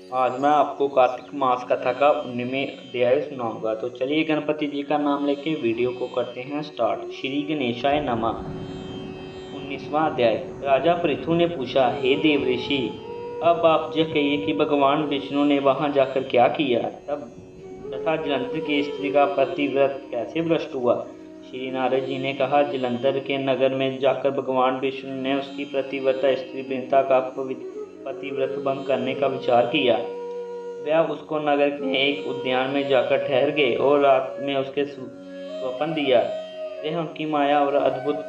आज मैं आपको कार्तिक मास कथा का 19वें अध्याय सुनाऊंगा। तो चलिए गणपति जी का नाम लेके वीडियो को करते हैं स्टार्ट। श्री गणेशाय नमः। 19वां अध्याय। राजा पृथु ने पूछा, हे देवऋषि, अब आप यह कहिए कि भगवान विष्णु ने वहां जाकर क्या किया, तब तथा जलंधर की स्त्री का पतिव्रत कैसे भ्रष्ट हुआ। श्री नारद जी ने कहा, जलंधर के नगर में जाकर भगवान विष्णु ने उसकी प्रतिव्रता स्त्री वृंदा का पतिव्रत भंग करने का विचार किया। वह उसको नगर के एक उद्यान में जाकर ठहर गए और रात में उसके स्वप्न दिया। यह उनकी माया और अद्भुत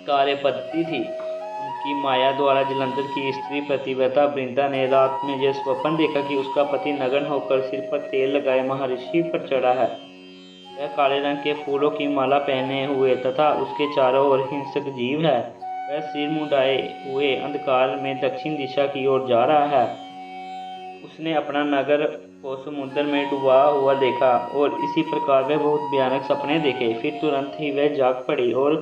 कार्य पद्धति थी। उनकी माया द्वारा जलंधर की स्त्री प्रतिव्रता वृंदा ने रात में यह स्वप्न देखा कि उसका पति नग्न होकर सिर पर तेल लगाए महर्षि पर चढ़ा है। वह काले रंग के फूलों की माला पहने हुए तथा उसके चारों ओर हिंसक जीव है। वह सिर मुंडाए हुए अंधकार में दक्षिण दिशा की ओर जा रहा है। उसने अपना नगर को समुद्र में डूबा हुआ देखा और इसी प्रकार वह बहुत भयानक सपने देखे। फिर तुरंत ही वह जाग पड़ी और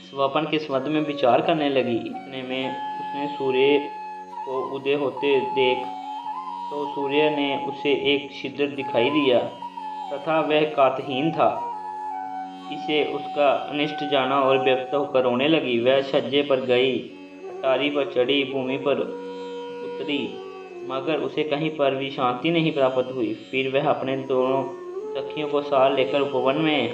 स्वप्न के संबंध में विचार करने लगी। इतने में उसने सूर्य को उदय होते देख तो सूर्य ने उसे एक छिद्र दिखाई दिया तथा वह कांतिहीन था। इसे उसका अनिष्ट जाना और व्यक्त होकर रोने लगी। वह छज्जे पर गई, अटारी पर चढ़ी, भूमि पर उतरी, मगर उसे कहीं पर भी शांति नहीं प्राप्त हुई। फिर वह अपने दोनों सखियों को साथ लेकर उपवन में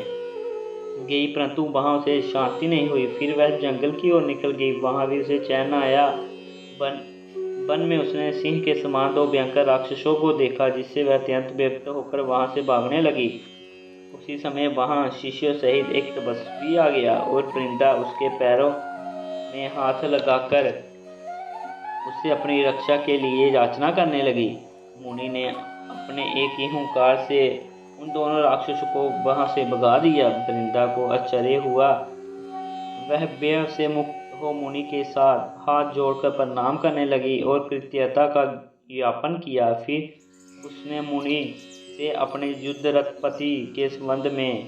गई, परंतु वहां उसे शांति नहीं हुई। फिर वह जंगल की ओर निकल गई, वहां भी उसे चैन न आया। वन में उसने सिंह के समान दो भयंकर राक्षसों को देखा, जिससे वह अत्यंत व्यक्त होकर वहां से भागने लगी। उसी समय वहां शिष्यों सहित एक तपस्वी आ गया और वृंदा उसके पैरों में हाथ लगाकर उससे अपनी रक्षा के लिए याचना करने लगी। मुनि ने अपने एक ही हुंकार से उन दोनों राक्षसों को वहां से भगा दिया। वृंदा को आश्चर्य हुआ। वह भय से मुक्त हो मुनि के साथ हाथ जोड़कर प्रणाम करने लगी और कृतज्ञता का ज्ञापन किया। फिर उसने मुनि से अपने युद्धरत पति के संबंध में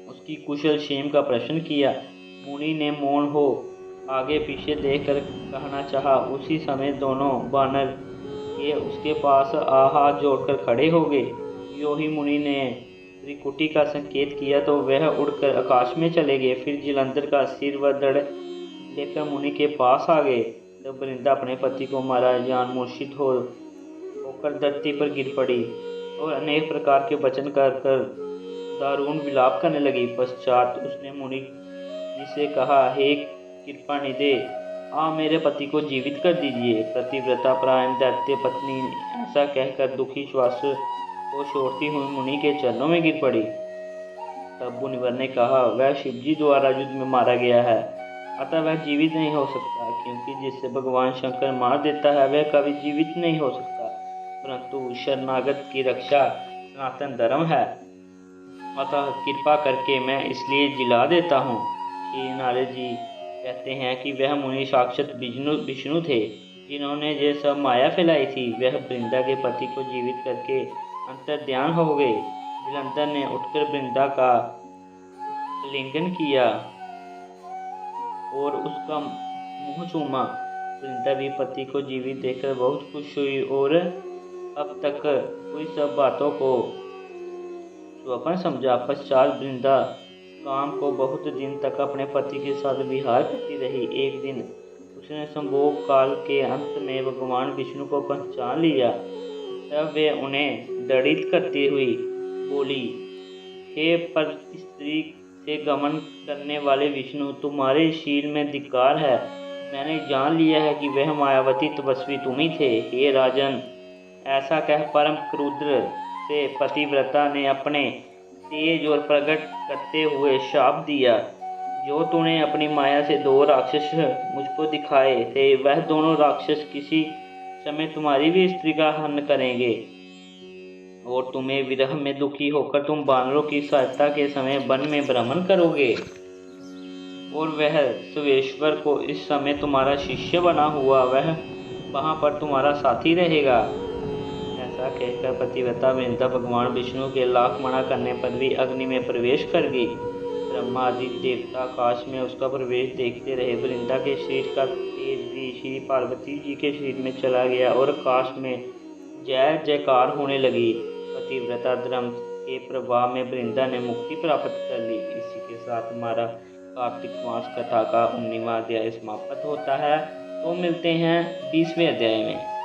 उसकी कुशल क्षेम का प्रश्न किया। मुनि ने मौन हो आगे पीछे देखकर कहना चाहा। उसी समय दोनों बानर ये उसके पास हाथ जोड़कर खड़े हो गए। यो ही मुनि ने त्रिकुटी का संकेत किया तो वह उड़कर आकाश में चले गए। फिर जलंधर का सिर व धड़ लेकर मुनि के पास आ गए। तब वृंदा अपने पति को मारा जान मूर्छित होकर धरती पर गिर पड़ी और अनेक प्रकार के वचन कर दारुण विलाप करने लगी। पश्चात उसने मुनि से कहा, हे कृपा निधे, आप मेरे पति को जीवित कर दीजिए। पतिव्रता परायण दैत्य पत्नी ऐसा कहकर दुखी श्वास को छोड़ती हुई मुनि के चरणों में गिर पड़ी। तब मुनिवर ने कहा, वह शिवजी द्वारा युद्ध में मारा गया है, अतः वह जीवित नहीं हो सकता, क्योंकि जिससे भगवान शंकर मार देता है वह कभी जीवित नहीं हो सकता। परंतु शरणागत की रक्षा सनातन धर्म है, अतः कृपा करके मैं इसलिए जिला देता हूँ। श्री नारद जी कहते हैं कि वह मुनि साक्षात विष्णु थे, जिन्होंने ये सब माया फैलाई थी। वह वृंदा के पति को जीवित करके अंतर्ध्यान हो गए। जलंधर ने उठकर वृंदा का लिंगन किया और उसका मुंह चूमा। वृंदा भी पति को जीवित देखकर बहुत खुश हुई और अब तक हुई सब बातों को स्वप्न समझा। पश्चात वृंदा काम को बहुत दिन तक अपने पति के साथ विहार करती रही। एक दिन उसने संभोग काल के अंत में भगवान विष्णु को पहचान लिया। तब वे उन्हें दंडित करती हुई बोली, हे पर स्त्री से गमन करने वाले विष्णु, तुम्हारे शील में धिक्कार है। मैंने जान लिया है कि वह मायावती तपस्वी तुम ही थे। हे राजन, ऐसा कह परम क्रुद्र से पतिव्रता ने अपने तेज और प्रकट करते हुए शाप दिया। जो तूने अपनी माया से दो राक्षस मुझको दिखाए थे, वह दोनों राक्षस किसी समय तुम्हारी भी स्त्री का हनन करेंगे और तुम्हें विरह में दुखी होकर तुम बानरों की सहायता के समय वन में भ्रमण करोगे और वह सुवेश्वर को इस समय तुम्हारा शिष्य बना हुआ वह वहां पर तुम्हारा साथी रहेगा। ऐसा कहकर पतिव्रता वृंदा भगवान विष्णु के लाख मना करने पर भी अग्नि में प्रवेश कर गई। ब्रह्मा आदि देवता आकाश में उसका प्रवेश देखते रहे। वृंदा के शरीर का तेज भी श्री पार्वती जी के शरीर में चला गया और आकाश में जय जयकार होने लगी। पतिव्रता धर्म के प्रभाव में वृंदा ने मुक्ति प्राप्त कर ली। इसी के साथ हमारा कार्तिक मास कथा का 19वां अध्याय समाप्त होता है। तो मिलते हैं 20वें अध्याय में।